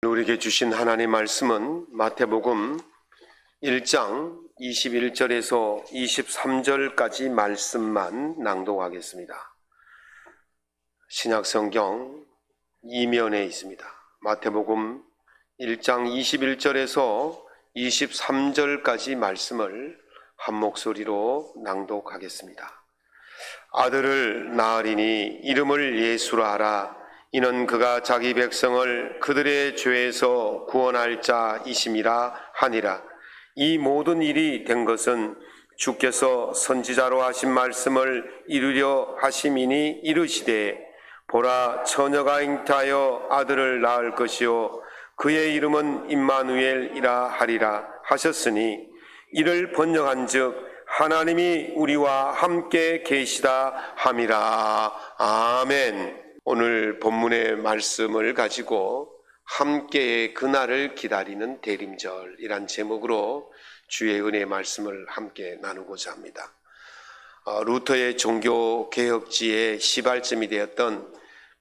우리에게 주신 하나님의 말씀은 마태복음 1장 21절에서 23절까지 말씀만 낭독하겠습니다. 신약성경 2면에 있습니다. 마태복음 1장 21절에서 23절까지 말씀을 한 목소리로 낭독하겠습니다. 아들을 낳으리니 이름을 예수라 하라. 이는 그가 자기 백성을 그들의 죄에서 구원할 자이심이라 하니라. 이 모든 일이 된 것은 주께서 선지자로 하신 말씀을 이루려 하심이니 이르시되 보라 처녀가 잉태하여 아들을 낳을 것이요 그의 이름은 임마누엘이라 하리라 하셨으니 이를 번역한즉 하나님이 우리와 함께 계시다 함이라. 아멘. 오늘 본문의 말씀을 가지고 함께의 그날을 기다리는 대림절이란 제목으로 주의 은혜의 말씀을 함께 나누고자 합니다. 루터의 종교개혁지의 시발점이 되었던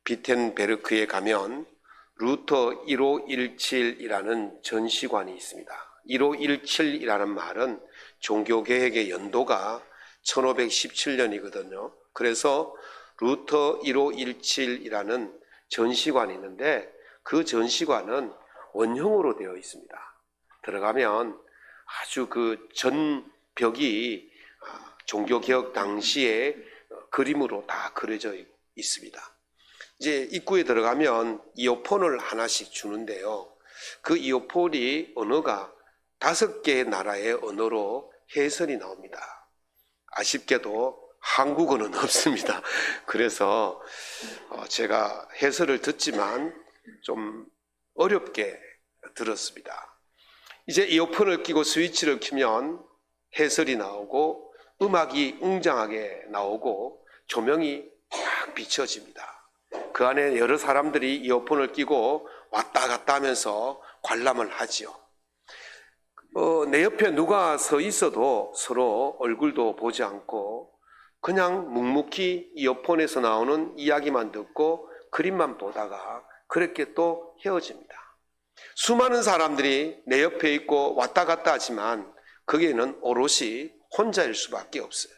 비텐베르크에 가면 루터 1517이라는 전시관이 있습니다. 1517이라는 말은 종교개혁의 연도가 1517년이거든요. 그래서 루터 1517이라는 전시관이 있는데 그 전시관은 원형으로 되어 있습니다. 들어가면 아주 그 전 벽이 종교개혁 당시에 그림으로 다 그려져 있습니다. 이제 입구에 들어가면 이어폰을 하나씩 주는데요. 그 이어폰이 언어가 5개의 나라의 언어로 해설이 나옵니다. 아쉽게도 한국어는 없습니다. 그래서 제가 해설을 듣지만 좀 어렵게 들었습니다. 이제 이어폰을 끼고 스위치를 켜면 해설이 나오고 음악이 웅장하게 나오고 조명이 딱 비춰집니다. 그 안에 여러 사람들이 이어폰을 끼고 왔다 갔다 하면서 관람을 하지요. 내 옆에 누가 서 있어도 서로 얼굴도 보지 않고 그냥 묵묵히 이어폰에서 나오는 이야기만 듣고 그림만 보다가 그렇게 또 헤어집니다. 수많은 사람들이 내 옆에 있고 왔다 갔다 하지만 거기에는 오롯이 혼자일 수밖에 없어요.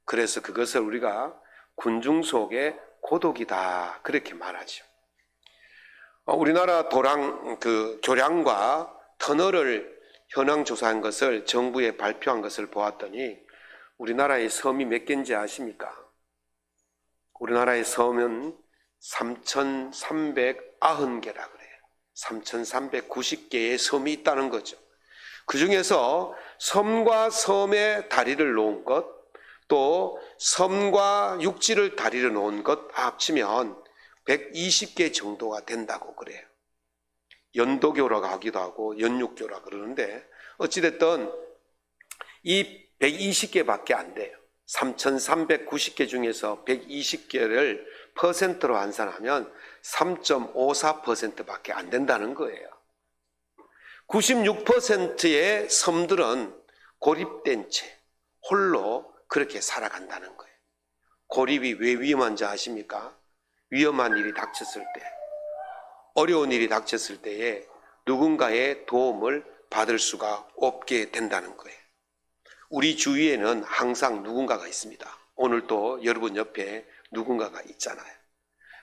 그래서 그것을 우리가 군중 속의 고독이다 그렇게 말하죠. 우리나라 교량과 터널을 현황 조사한 것을 정부에 발표한 것을 보았더니 우리나라의 섬이 몇 개인지 아십니까? 우리나라의 섬은 3,390개라 그래요. 3,390개의 섬이 있다는 거죠. 그 중에서 섬과 섬에 다리를 놓은 것, 또 섬과 육지를 다리를 놓은 것 합치면 120개 정도가 된다고 그래요. 연도교라고 하기도 하고 연육교라고 그러는데 어찌됐든 이 120개밖에 안 돼요. 3,390개 중에서 120개를 퍼센트로 환산하면 3.54%밖에 안 된다는 거예요. 96%의 섬들은 고립된 채 홀로 그렇게 살아간다는 거예요. 고립이 왜 위험한지 아십니까? 위험한 일이 닥쳤을 때, 어려운 일이 닥쳤을 때에 누군가의 도움을 받을 수가 없게 된다는 거예요. 우리 주위에는 항상 누군가가 있습니다. 오늘도 여러분 옆에 누군가가 있잖아요.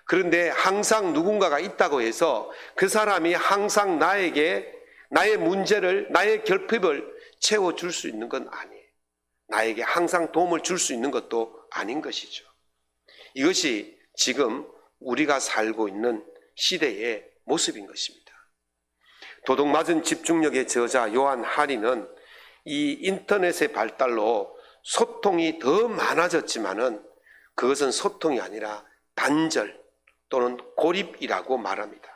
그런데 항상 누군가가 있다고 해서 그 사람이 항상 나에게 나의 문제를, 나의 결핍을 채워줄 수 있는 건 아니에요. 나에게 항상 도움을 줄 수 있는 것도 아닌 것이죠. 이것이 지금 우리가 살고 있는 시대의 모습인 것입니다. 도둑맞은 집중력의 저자 요한 하리는 이 인터넷의 발달로 소통이 더 많아졌지만은 그것은 소통이 아니라 단절 또는 고립이라고 말합니다.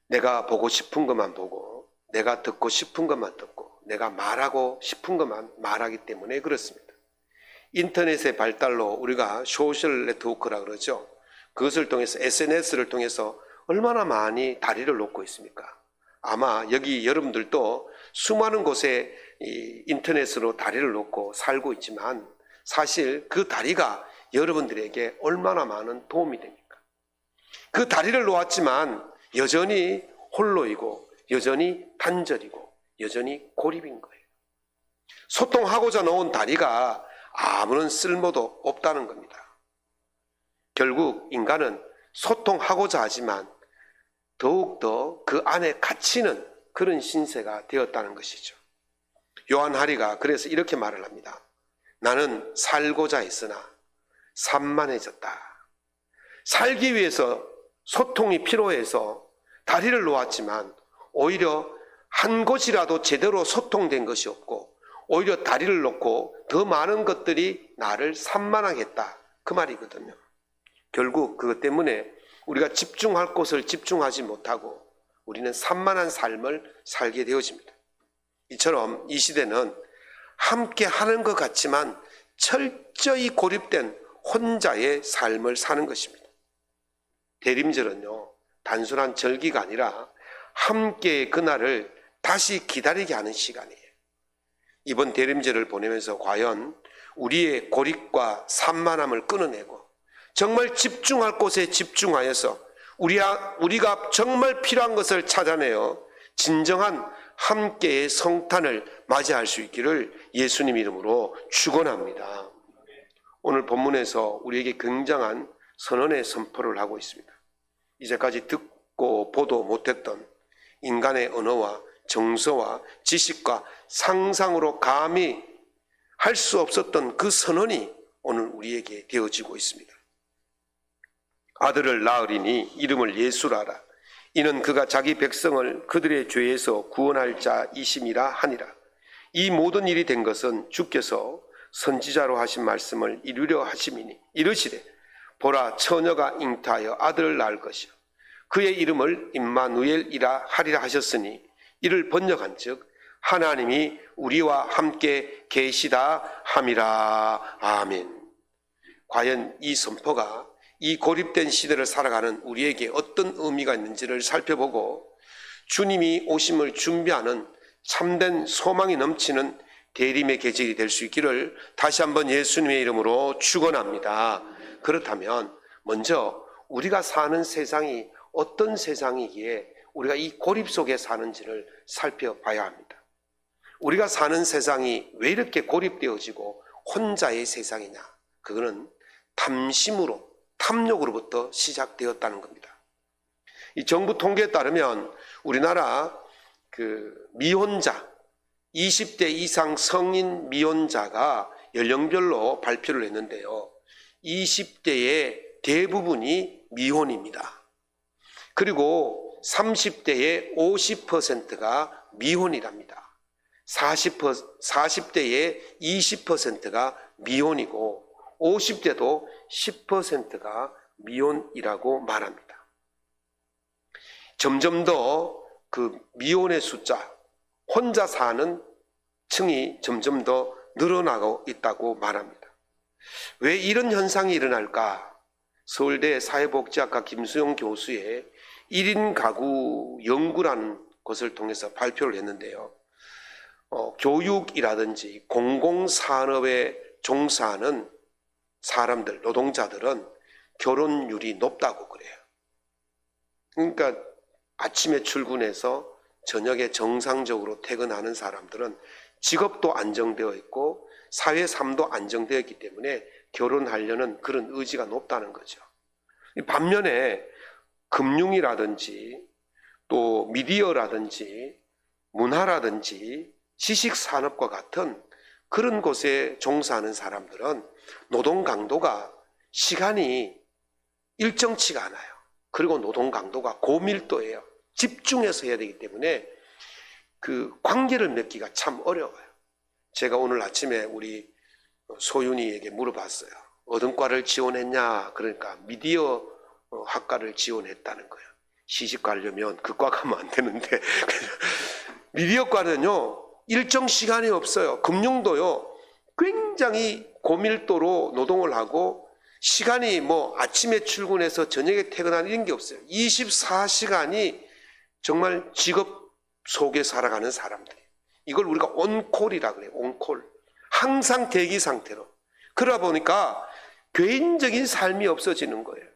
내가 보고 싶은 것만 보고, 내가 듣고 싶은 것만 듣고, 내가 말하고 싶은 것만 말하기 때문에 그렇습니다. 인터넷의 발달로 우리가 소셜 네트워크라 그러죠. 그것을 통해서 SNS를 통해서 얼마나 많이 다리를 놓고 있습니까? 아마 여기 여러분들도 수많은 곳에 인터넷으로 다리를 놓고 살고 있지만 사실 그 다리가 여러분들에게 얼마나 많은 도움이 됩니까? 그 다리를 놓았지만 여전히 홀로이고 여전히 단절이고 여전히 고립인 거예요. 소통하고자 놓은 다리가 아무런 쓸모도 없다는 겁니다. 결국 인간은 소통하고자 하지만 더욱더 그 안에 갇히는 그런 신세가 되었다는 것이죠. 요한 하리가 그래서 이렇게 말을 합니다. 나는 살고자 했으나 산만해졌다. 살기 위해서 소통이 필요해서 다리를 놓았지만 오히려 한 곳이라도 제대로 소통된 것이 없고 오히려 다리를 놓고 더 많은 것들이 나를 산만하게 했다. 그 말이거든요. 결국 그것 때문에 우리가 집중할 곳을 집중하지 못하고 우리는 산만한 삶을 살게 되어집니다. 이처럼 이 시대는 함께 하는 것 같지만 철저히 고립된 혼자의 삶을 사는 것입니다. 대림절은요, 단순한 절기가 아니라 함께의 그날을 다시 기다리게 하는 시간이에요. 이번 대림절을 보내면서 과연 우리의 고립과 산만함을 끊어내고 정말 집중할 곳에 집중하여서 우리가 정말 필요한 것을 찾아내어 진정한 함께의 성탄을 맞이할 수 있기를 예수님 이름으로 축원합니다. 오늘 본문에서 우리에게 굉장한 선언의 선포를 하고 있습니다. 이제까지 듣고 보도 못했던 인간의 언어와 정서와 지식과 상상으로 감히 할 수 없었던 그 선언이 오늘 우리에게 되어지고 있습니다. 아들을 낳으리니 이름을 예수라라. 이는 그가 자기 백성을 그들의 죄에서 구원할 자이심이라 하니라. 이 모든 일이 된 것은 주께서 선지자로 하신 말씀을 이루려 하심이니 이르시되 보라 처녀가 잉타하여 아들을 낳을 것이요 그의 이름을 임마누엘이라 하리라 하셨으니 이를 번역한즉 하나님이 우리와 함께 계시다 함이라. 아멘. 과연 이 선포가 이 고립된 시대를 살아가는 우리에게 어떤 의미가 있는지를 살펴보고 주님이 오심을 준비하는 참된 소망이 넘치는 대림의 계절이 될 수 있기를 다시 한번 예수님의 이름으로 축원합니다. 그렇다면 먼저 우리가 사는 세상이 어떤 세상이기에 우리가 이 고립 속에 사는지를 살펴봐야 합니다. 우리가 사는 세상이 왜 이렇게 고립되어지고 혼자의 세상이냐? 그거는 탐심으로, 탐욕으로부터 시작되었다는 겁니다. 이 정부 통계에 따르면 우리나라 미혼자, 20대 이상 성인 미혼자가 연령별로 발표를 했는데요. 20대의 대부분이 미혼입니다. 그리고 30대의 50%가 미혼이랍니다. 40대의 20%가 미혼이고 50대도 10%가 미혼이라고 말합니다. 점점 더 그 미혼의 숫자, 혼자 사는 층이 점점 더 늘어나고 있다고 말합니다. 왜 이런 현상이 일어날까? 서울대 사회복지학과 김수영 교수의 1인 가구 연구라는 것을 통해서 발표를 했는데요. 교육이라든지 공공산업에 종사하는 사람들, 노동자들은 결혼율이 높다고 그래요. 그러니까 아침에 출근해서 저녁에 정상적으로 퇴근하는 사람들은 직업도 안정되어 있고 사회 삶도 안정되어 있기 때문에 결혼하려는 그런 의지가 높다는 거죠. 반면에 금융이라든지 또 미디어라든지 문화라든지 지식산업과 같은 그런 곳에 종사하는 사람들은 노동 강도가 시간이 일정치가 않아요. 그리고 노동 강도가 고밀도예요. 집중해서 해야 되기 때문에 그 관계를 맺기가 참 어려워요. 제가 오늘 아침에 우리 소윤이에게 물어봤어요. 어떤 과를 지원했냐? 그러니까 미디어 학과를 지원했다는 거예요. 시집 가려면 그 과 가면 안 되는데 미디어과는요 일정 시간이 없어요. 금융도요 굉장히 고밀도로 노동을 하고 시간이 뭐 아침에 출근해서 저녁에 퇴근하는 이런 게 없어요. 24시간이 정말 직업 속에 살아가는 사람들이. 이걸 우리가 온콜이라 그래요. 온콜. 항상 대기 상태로. 그러다 보니까 개인적인 삶이 없어지는 거예요.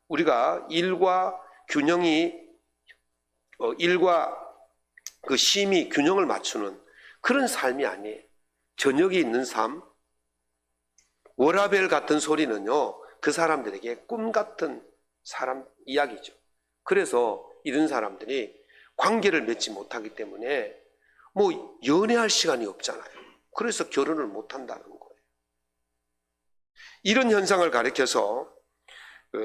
우리가 일과 균형이 일과 그 심히 균형을 맞추는 그런 삶이 아니에요. 저녁이 있는 삶, 워라벨 같은 소리는요, 그 사람들에게 꿈 같은 사람 이야기죠. 그래서 이런 사람들이 관계를 맺지 못하기 때문에 뭐 연애할 시간이 없잖아요. 그래서 결혼을 못 한다는 거예요. 이런 현상을 가리켜서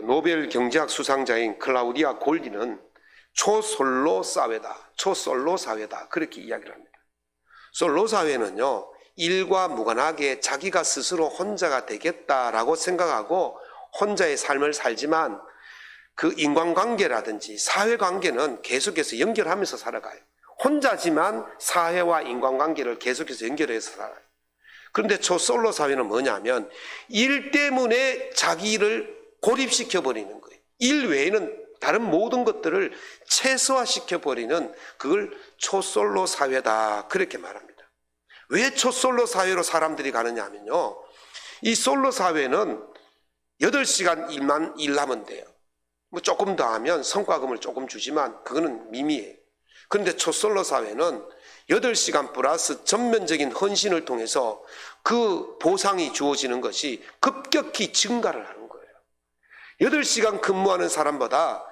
노벨 경제학 수상자인 클라우디아 골디는 초솔로 사회다, 초솔로 사회다 그렇게 이야기를 합니다. 솔로 사회는요, 일과 무관하게 자기가 스스로 혼자가 되겠다라고 생각하고 혼자의 삶을 살지만 그 인간관계라든지 사회관계는 계속해서 연결하면서 살아가요. 혼자지만 사회와 인간관계를 계속해서 연결해서 살아요. 그런데 초솔로 사회는 뭐냐면 일 때문에 자기를 고립시켜버리는 거예요. 일 외에는 다른 모든 것들을 최소화시켜버리는 그걸 초솔로 사회다 그렇게 말합니다. 왜 초솔로 사회로 사람들이 가느냐 하면요, 이 솔로 사회는 8시간 일만 일하면 돼요. 뭐 조금 더 하면 성과금을 조금 주지만 그거는 미미해요. 그런데 초솔로 사회는 8시간 플러스 전면적인 헌신을 통해서 그 보상이 주어지는 것이 급격히 증가를 하는 거예요. 8시간 근무하는 사람보다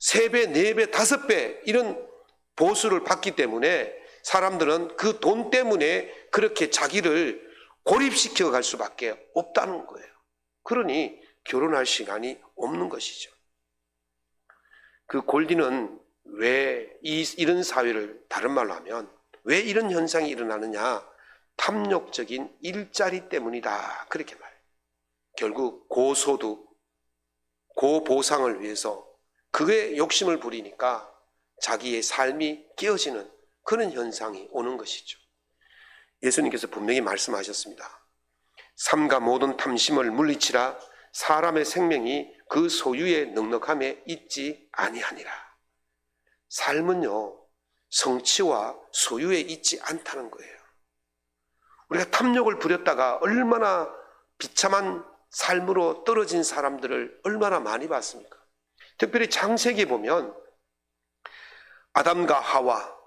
3배, 4배, 5배 이런 보수를 받기 때문에 사람들은 그 돈 때문에 그렇게 자기를 고립시켜 갈 수밖에 없다는 거예요. 그러니 결혼할 시간이 없는 것이죠. 그 골디는 왜 이런 사회를 다른 말로 하면 왜 이런 현상이 일어나느냐, 탐욕적인 일자리 때문이다 그렇게 말해요. 결국 고소득, 고보상을 위해서 그게 욕심을 부리니까 자기의 삶이 깨어지는 그런 현상이 오는 것이죠. 예수님께서 분명히 말씀하셨습니다. 삼가 모든 탐심을 물리치라. 사람의 생명이 그 소유의 넉넉함에 있지 아니하니라. 삶은요, 성취와 소유에 있지 않다는 거예요. 우리가 탐욕을 부렸다가 얼마나 비참한 삶으로 떨어진 사람들을 얼마나 많이 봤습니까? 특별히 창세기에 보면 아담과 하와,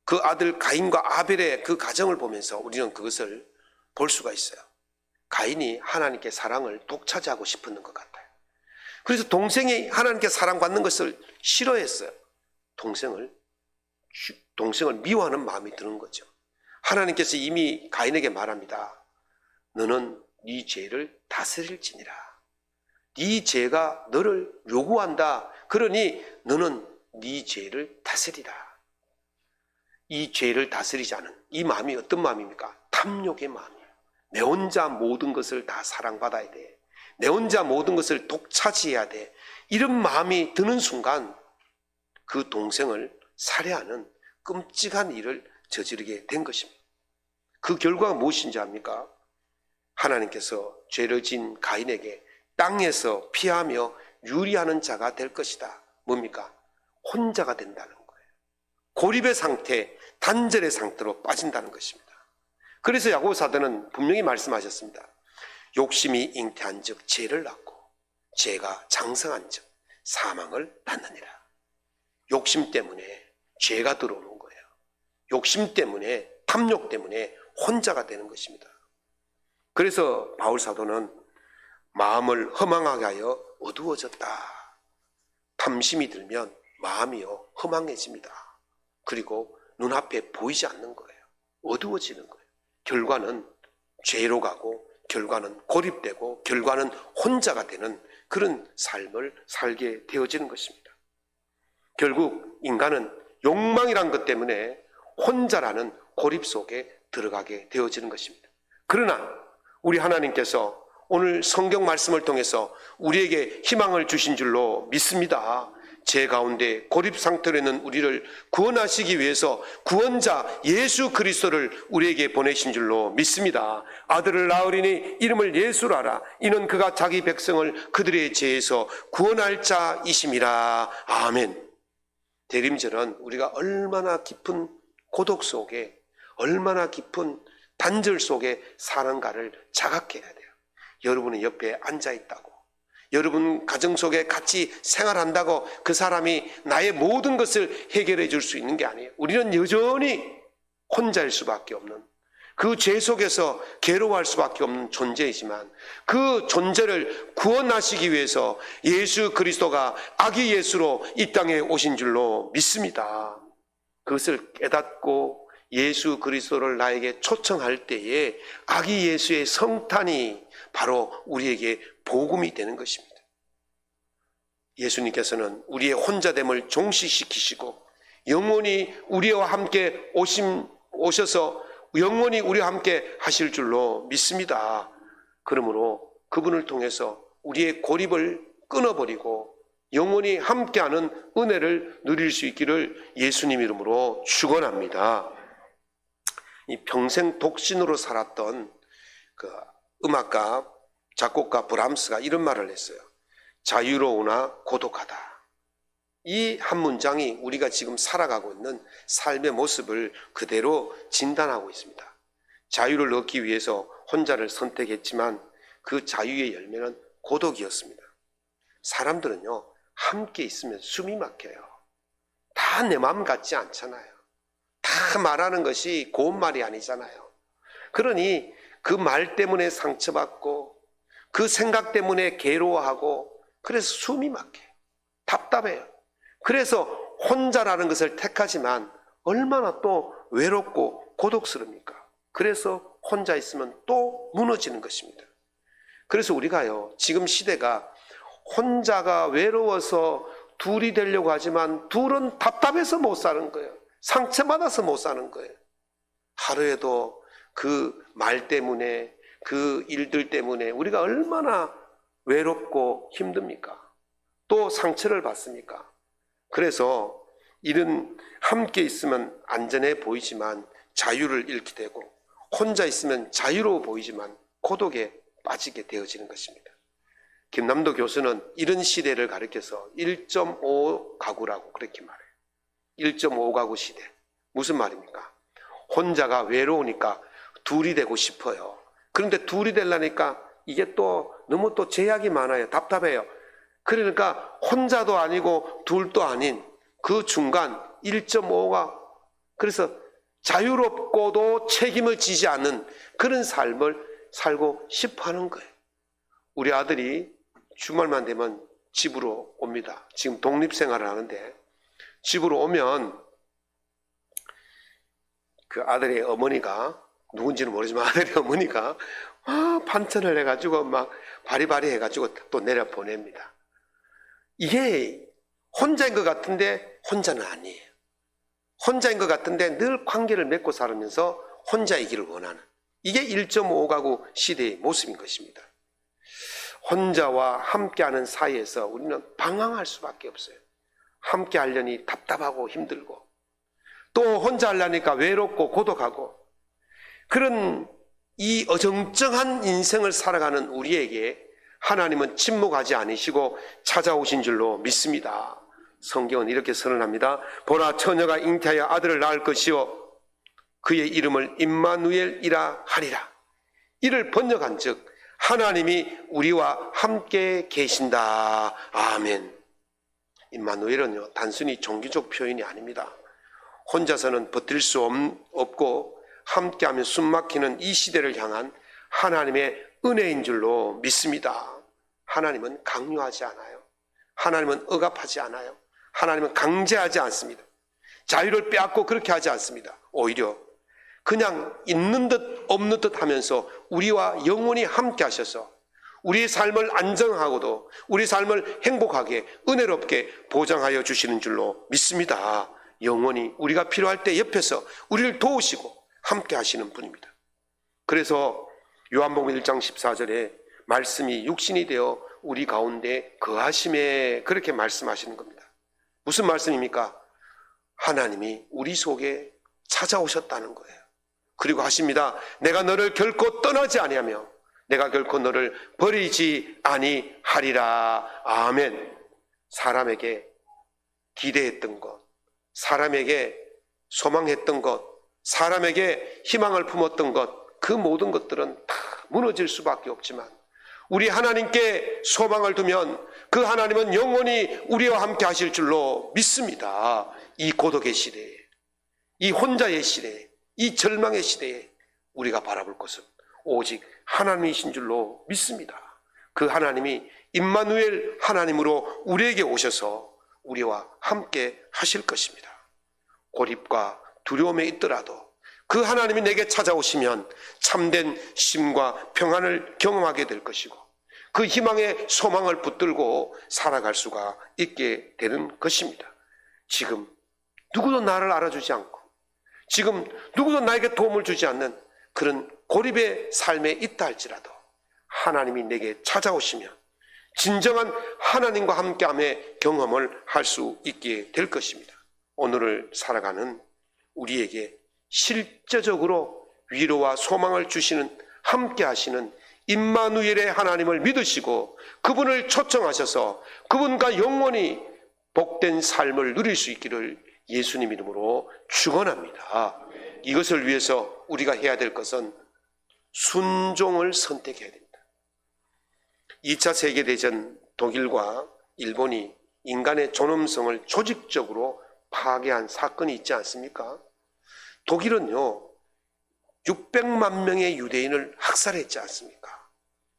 그 아들 가인과 아벨의 그 가정을 보면서 우리는 그것을 볼 수가 있어요. 가인이 하나님께 사랑을 독차지하고 싶었는 것 같아요. 그래서 동생이 하나님께 사랑받는 것을 싫어했어요. 동생을 미워하는 마음이 드는 거죠. 하나님께서 이미 가인에게 말합니다. 너는 네 죄를 다스릴지니라. 네 죄가 너를 요구한다. 그러니 너는 네 죄를 다스리라. 이 죄를 다스리지 않은 이 마음이 어떤 마음입니까? 탐욕의 마음이에요. 내 혼자 모든 것을 다 사랑받아야 돼. 내 혼자 모든 것을 독차지해야 돼. 이런 마음이 드는 순간 그 동생을 살해하는 끔찍한 일을 저지르게 된 것입니다. 그 결과가 무엇인지 압니까? 하나님께서 죄를 진 가인에게 땅에서 피하며 유리하는 자가 될 것이다. 뭡니까? 혼자가 된다는 거예요. 고립의 상태, 단절의 상태로 빠진다는 것입니다. 그래서 야고보 사도는 분명히 말씀하셨습니다. 욕심이 잉태한 즉 죄를 낳고 죄가 장성한 즉 사망을 낳느니라. 욕심 때문에 죄가 들어오는 거예요. 욕심 때문에, 탐욕 때문에 혼자가 되는 것입니다. 그래서 바울 사도는 마음을 허망하게 하여 어두워졌다. 탐심이 들면 마음이요 허망해집니다. 그리고 눈앞에 보이지 않는 거예요. 어두워지는 거예요. 결과는 죄로 가고 결과는 고립되고 결과는 혼자가 되는 그런 삶을 살게 되어지는 것입니다. 결국 인간은 욕망이란 것 때문에 혼자라는 고립 속에 들어가게 되어지는 것입니다. 그러나 우리 하나님께서 오늘 성경 말씀을 통해서 우리에게 희망을 주신 줄로 믿습니다. 죄 가운데 고립 상태로 있는 우리를 구원하시기 위해서 구원자 예수 그리스도를 우리에게 보내신 줄로 믿습니다. 아들을 낳으리니 이름을 예수로 하라. 이는 그가 자기 백성을 그들의 죄에서 구원할 자이심이라. 아멘. 대림절은 우리가 얼마나 깊은 고독 속에, 얼마나 깊은 단절 속에 사는가를 자각해야 돼요. 여러분의 옆에 앉아 있다고, 여러분 가정 속에 같이 생활한다고 그 사람이 나의 모든 것을 해결해 줄 수 있는 게 아니에요. 우리는 여전히 혼자일 수밖에 없는, 그 죄 속에서 괴로워할 수밖에 없는 존재이지만, 그 존재를 구원하시기 위해서 예수 그리스도가 아기 예수로 이 땅에 오신 줄로 믿습니다. 그것을 깨닫고 예수 그리스도를 나에게 초청할 때에 아기 예수의 성탄이 바로 우리에게 복음이 되는 것입니다. 예수님께서는 우리의 혼자됨을 종식시키시고 영원히 우리와 함께 오셔서 영원히 우리와 함께 하실 줄로 믿습니다. 그러므로 그분을 통해서 우리의 고립을 끊어버리고 영원히 함께하는 은혜를 누릴 수 있기를 예수님 이름으로 축원합니다. 이 평생 독신으로 살았던 그 음악가, 작곡가 브람스가 이런 말을 했어요. 자유로우나 고독하다. 이 한 문장이 우리가 지금 살아가고 있는 삶의 모습을 그대로 진단하고 있습니다. 자유를 얻기 위해서 혼자를 선택했지만 그 자유의 열매는 고독이었습니다. 사람들은요, 함께 있으면 숨이 막혀요. 다 내 마음 같지 않잖아요. 다 말하는 것이 고운 말이 아니잖아요. 그러니 그 말 때문에 상처받고 그 생각 때문에 괴로워하고 그래서 숨이 막혀요. 답답해요. 그래서 혼자라는 것을 택하지만 얼마나 또 외롭고 고독스럽니까? 그래서 혼자 있으면 또 무너지는 것입니다. 그래서 우리가요, 지금 시대가 혼자가 외로워서 둘이 되려고 하지만 둘은 답답해서 못 사는 거예요. 상처받아서 못 사는 거예요. 하루에도 그 말 때문에, 그 일들 때문에 우리가 얼마나 외롭고 힘듭니까? 또 상처를 받습니까? 그래서 이런 함께 있으면 안전해 보이지만 자유를 잃게 되고, 혼자 있으면 자유로워 보이지만 고독에 빠지게 되어지는 것입니다. 김남도 교수는 이런 시대를 가리켜서 1.5 가구라고 그렇게 말해요. 1.5 가구 시대. 무슨 말입니까? 혼자가 외로우니까 둘이 되고 싶어요. 그런데 둘이 되려니까 이게 또 너무 또 제약이 많아요. 답답해요. 그러니까 혼자도 아니고 둘도 아닌 그 중간 1.5가, 그래서 자유롭고도 책임을 지지 않는 그런 삶을 살고 싶어 하는 거예요. 우리 아들이 주말만 되면 집으로 옵니다. 지금 독립생활을 하는데 집으로 오면 그 아들의 어머니가, 누군지는 모르지만 아들의 어머니가 반찬을 해가지고 막 바리바리 해가지고 또 내려 보냅니다. 이게 혼자인 것 같은데 혼자는 아니에요. 혼자인 것 같은데 늘 관계를 맺고 살으면서 혼자이기를 원하는, 이게 1.5 가구 시대의 모습인 것입니다. 혼자와 함께하는 사이에서 우리는 방황할 수밖에 없어요. 함께 하려니 답답하고 힘들고, 또 혼자 하려니까 외롭고 고독하고, 그런 이 어정쩡한 인생을 살아가는 우리에게 하나님은 침묵하지 않으시고 찾아오신 줄로 믿습니다. 성경은 이렇게 선언합니다. 보라, 처녀가 잉태하여 아들을 낳을 것이요 그의 이름을 임마누엘이라 하리라. 이를 번역한 즉 하나님이 우리와 함께 계신다. 아멘. 임마누엘은요, 단순히 종교적 표현이 아닙니다. 혼자서는 버틸 수 없고 함께하면 숨막히는 이 시대를 향한 하나님의 은혜인 줄로 믿습니다. 하나님은 강요하지 않아요. 하나님은 억압하지 않아요. 하나님은 강제하지 않습니다. 자유를 빼앗고 그렇게 하지 않습니다. 오히려 그냥 있는 듯 없는 듯 하면서 우리와 영원히 함께 하셔서 우리의 삶을 안정하고도 우리 삶을 행복하게 은혜롭게 보장하여 주시는 줄로 믿습니다. 영원히 우리가 필요할 때 옆에서 우리를 도우시고 함께 하시는 분입니다. 그래서 요한복음 1장 14절에 말씀이 육신이 되어 우리 가운데 거하심에 그렇게 말씀하시는 겁니다. 무슨 말씀입니까? 하나님이 우리 속에 찾아오셨다는 거예요. 그리고 하십니다. 내가 너를 결코 떠나지 아니하며 내가 결코 너를 버리지 아니하리라. 아멘. 사람에게 기대했던 것, 사람에게 소망했던 것, 사람에게 희망을 품었던 것, 그 모든 것들은 다 무너질 수밖에 없지만 우리 하나님께 소망을 두면 그 하나님은 영원히 우리와 함께 하실 줄로 믿습니다. 이 고독의 시대에, 이 혼자의 시대에, 이 절망의 시대에 우리가 바라볼 것은 오직 하나님이신 줄로 믿습니다. 그 하나님이 임마누엘 하나님으로 우리에게 오셔서 우리와 함께 하실 것입니다. 고립과 두려움에 있더라도 그 하나님이 내게 찾아오시면 참된 쉼과 평안을 경험하게 될 것이고 그 희망의 소망을 붙들고 살아갈 수가 있게 되는 것입니다. 지금 누구도 나를 알아주지 않고 지금 누구도 나에게 도움을 주지 않는 그런 고립의 삶에 있다 할지라도 하나님이 내게 찾아오시면 진정한 하나님과 함께함의 경험을 할 수 있게 될 것입니다. 오늘을 살아가는 우리에게 실제적으로 위로와 소망을 주시는 함께 하시는 임마누엘의 하나님을 믿으시고 그분을 초청하셔서 그분과 영원히 복된 삶을 누릴 수 있기를 예수님 이름으로 축원합니다. 이것을 위해서 우리가 해야 될 것은 순종을 선택해야 됩니다. 2차 세계대전 독일과 일본이 인간의 존엄성을 조직적으로 파괴한 사건이 있지 않습니까? 독일은요 600만 명의 유대인을 학살했지 않습니까?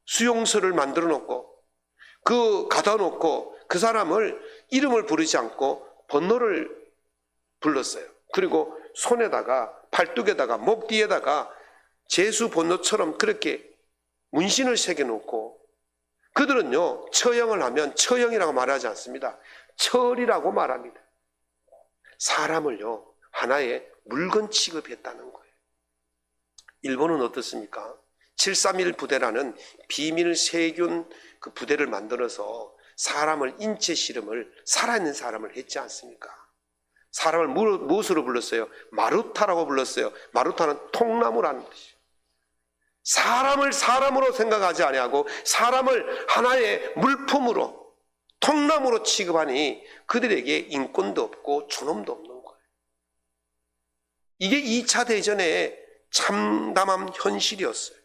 수용소를 만들어 놓고 가둬 놓고 그 사람을 이름을 부르지 않고 번호를 불렀어요. 그리고 손에다가 팔뚝에다가 목 뒤에다가 제수 번호처럼 그렇게 문신을 새겨 놓고 그들은요 처형을 하면 처형이라고 말하지 않습니다. 철이라고 말합니다. 사람을요 하나의 물건 취급했다는 거예요. 일본은 어떻습니까? 731 부대라는 비밀 세균 그 부대를 만들어서 사람을 인체 실험을 살아있는 사람을 했지 않습니까? 사람을 무엇으로 불렀어요? 마루타라고 불렀어요. 마루타는 통나무라는 뜻이에요. 사람을 사람으로 생각하지 아니하고 사람을 하나의 물품으로 통나무로 취급하니 그들에게 인권도 없고 존엄도 없는 거예요. 이게 2차 대전의 참담한 현실이었어요.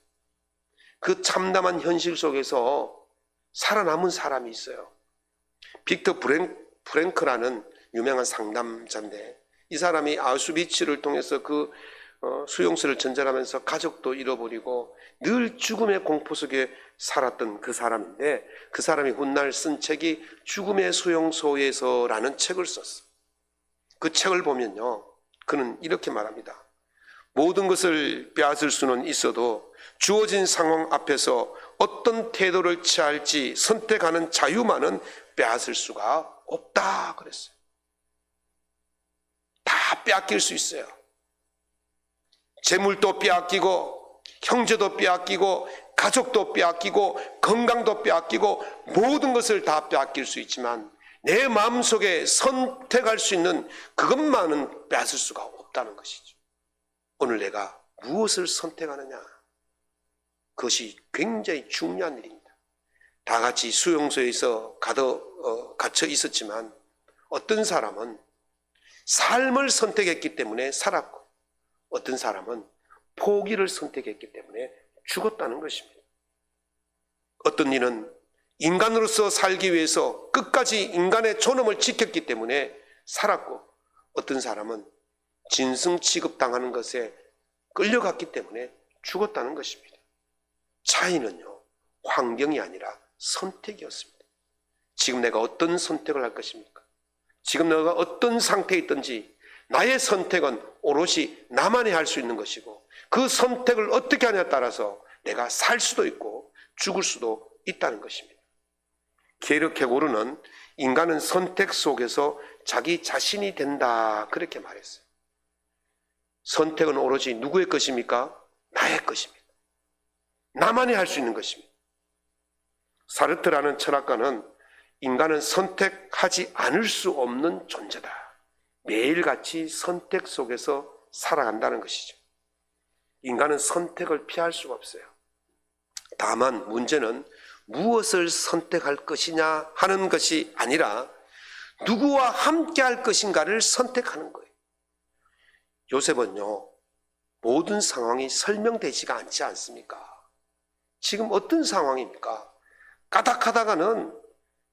그 참담한 현실 속에서 살아남은 사람이 있어요. 빅터 프랭크라는 유명한 상담자인데 이 사람이 아우슈비츠를 통해서 그 수용소를 전전하면서 가족도 잃어버리고 늘 죽음의 공포 속에 살았던 그 사람인데 그 사람이 훗날 쓴 책이 죽음의 수용소에서라는 책을 썼어. 그 책을 보면요 그는 이렇게 말합니다. 모든 것을 빼앗을 수는 있어도 주어진 상황 앞에서 어떤 태도를 취할지 선택하는 자유만은 빼앗을 수가 없다 그랬어요. 다 빼앗길 수 있어요. 재물도 빼앗기고 형제도 빼앗기고 가족도 빼앗기고 건강도 빼앗기고 모든 것을 다 빼앗길 수 있지만 내 마음속에 선택할 수 있는 그것만은 빼앗을 수가 없다는 것이죠. 오늘 내가 무엇을 선택하느냐 그것이 굉장히 중요한 일입니다. 다 같이 수용소에서 갇혀 있었지만 어떤 사람은 삶을 선택했기 때문에 살았고 어떤 사람은 포기를 선택했기 때문에 죽었다는 것입니다. 어떤 이는 인간으로서 살기 위해서 끝까지 인간의 존엄을 지켰기 때문에 살았고 어떤 사람은 짐승 취급당하는 것에 끌려갔기 때문에 죽었다는 것입니다. 차이는요 환경이 아니라 선택이었습니다. 지금 내가 어떤 선택을 할 것입니까? 지금 내가 어떤 상태에 있든지 나의 선택은 오롯이 나만이 할 수 있는 것이고 그 선택을 어떻게 하냐에 따라서 내가 살 수도 있고 죽을 수도 있다는 것입니다. 게르 케고르는 인간은 선택 속에서 자기 자신이 된다 그렇게 말했어요. 선택은 오로지 누구의 것입니까? 나의 것입니다. 나만이 할 수 있는 것입니다. 사르트라는 철학가는 인간은 선택하지 않을 수 없는 존재다. 매일같이 선택 속에서 살아간다는 것이죠. 인간은 선택을 피할 수가 없어요. 다만 문제는 무엇을 선택할 것이냐 하는 것이 아니라 누구와 함께 할 것인가를 선택하는 거예요. 요셉은요 모든 상황이 설명되지가 않지 않습니까? 지금 어떤 상황입니까? 까닥하다가는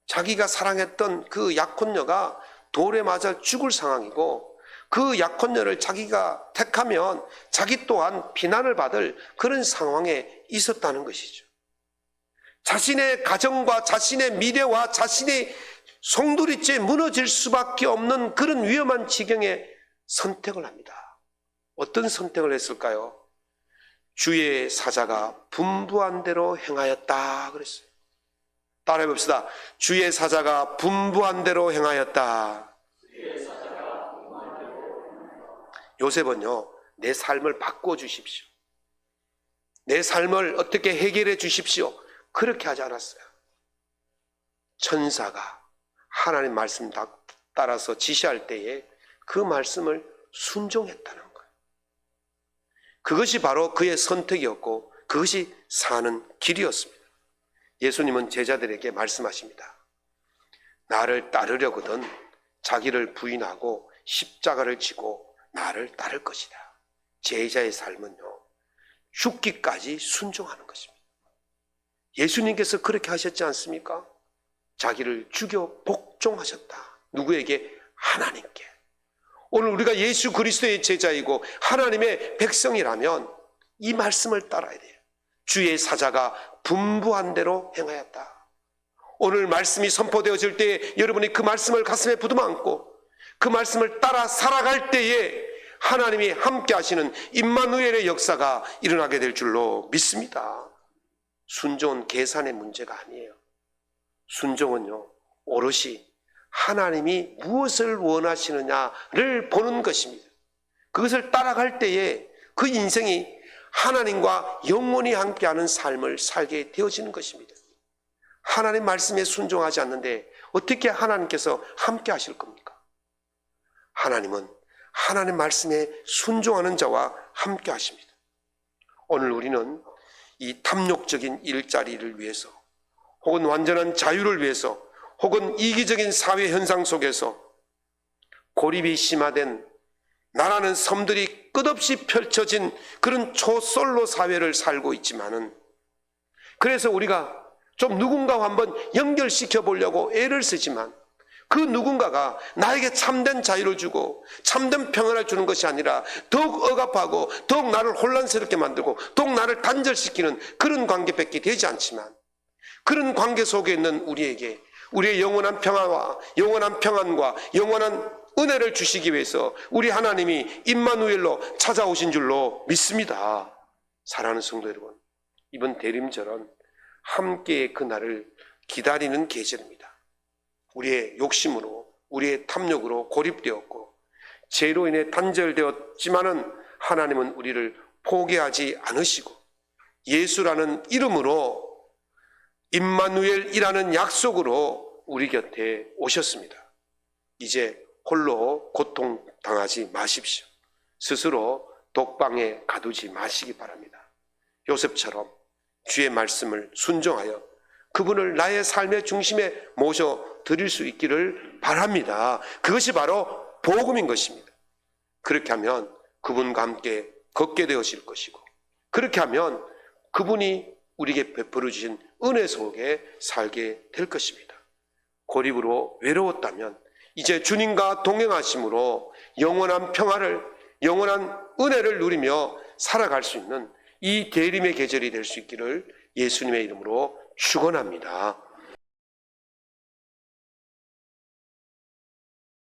자기가 사랑했던 그 약혼녀가 돌에 맞아 죽을 상황이고, 그 약혼녀를 자기가 택하면 자기 또한 비난을 받을 그런 상황에 있었다는 것이죠. 자신의 가정과 자신의 미래와 자신의 송두리째 무너질 수밖에 없는 그런 위험한 지경에 선택을 합니다. 어떤 선택을 했을까요? 주의 사자가 분부한 대로 행하였다 그랬어요. 따라해 봅시다. 주의 사자가 분부한 대로 행하였다. 요셉은요, 내 삶을 바꿔주십시오. 내 삶을 어떻게 해결해 주십시오. 그렇게 하지 않았어요. 천사가 하나님 말씀 따라서 지시할 때에 그 말씀을 순종했다는 거예요. 그것이 바로 그의 선택이었고 그것이 사는 길이었습니다. 예수님은 제자들에게 말씀하십니다. 나를 따르려거든 자기를 부인하고 십자가를 지고 나를 따를 것이다. 제자의 삶은요, 죽기까지 순종하는 것입니다. 예수님께서 그렇게 하셨지 않습니까? 자기를 죽여 복종하셨다. 누구에게? 하나님께. 오늘 우리가 예수 그리스도의 제자이고 하나님의 백성이라면 이 말씀을 따라야 돼요. 주의 사자가 분부한 대로 행하였다. 오늘 말씀이 선포되어질 때에 여러분이 그 말씀을 가슴에 부둥안고 그 말씀을 따라 살아갈 때에 하나님이 함께 하시는 임마누엘의 역사가 일어나게 될 줄로 믿습니다. 순종은 계산의 문제가 아니에요. 순종은요, 오롯이 하나님이 무엇을 원하시느냐를 보는 것입니다. 그것을 따라갈 때에 그 인생이 하나님과 영원히 함께하는 삶을 살게 되어지는 것입니다. 하나님 말씀에 순종하지 않는데 어떻게 하나님께서 함께 하실 겁니까? 하나님은 하나님 말씀에 순종하는 자와 함께 하십니다. 오늘 우리는 이 탐욕적인 일자리를 위해서 혹은 완전한 자유를 위해서 혹은 이기적인 사회 현상 속에서 고립이 심화된 나라는 섬들이 끝없이 펼쳐진 그런 초솔로 사회를 살고 있지만은, 그래서 우리가 좀 누군가와 한번 연결시켜 보려고 애를 쓰지만 그 누군가가 나에게 참된 자유를 주고 참된 평안을 주는 것이 아니라 더욱 억압하고 더욱 나를 혼란스럽게 만들고 더욱 나를 단절시키는 그런 관계밖에 되지 않지만, 그런 관계 속에 있는 우리에게 우리의 영원한 평화와 영원한 평안과 영원한 은혜를 주시기 위해서 우리 하나님이 임마누엘로 찾아오신 줄로 믿습니다. 사랑하는 성도 여러분, 이번 대림절은 함께의 그날을 기다리는 계절입니다. 우리의 욕심으로, 우리의 탐욕으로 고립되었고 죄로 인해 단절되었지만은 하나님은 우리를 포기하지 않으시고 예수라는 이름으로 임마누엘이라는 약속으로 우리 곁에 오셨습니다. 이제 홀로 고통당하지 마십시오. 스스로 독방에 가두지 마시기 바랍니다. 요셉처럼 주의 말씀을 순종하여 그분을 나의 삶의 중심에 모셔드릴 수 있기를 바랍니다. 그것이 바로 복음인 것입니다. 그렇게 하면 그분과 함께 걷게 되어질 것이고, 그렇게 하면 그분이 우리에게 베풀어 주신 은혜 속에 살게 될 것입니다. 고립으로 외로웠다면 이제 주님과 동행하심으로 영원한 평화를, 영원한 은혜를 누리며 살아갈 수 있는 이 대림의 계절이 될 수 있기를 예수님의 이름으로 축원합니다.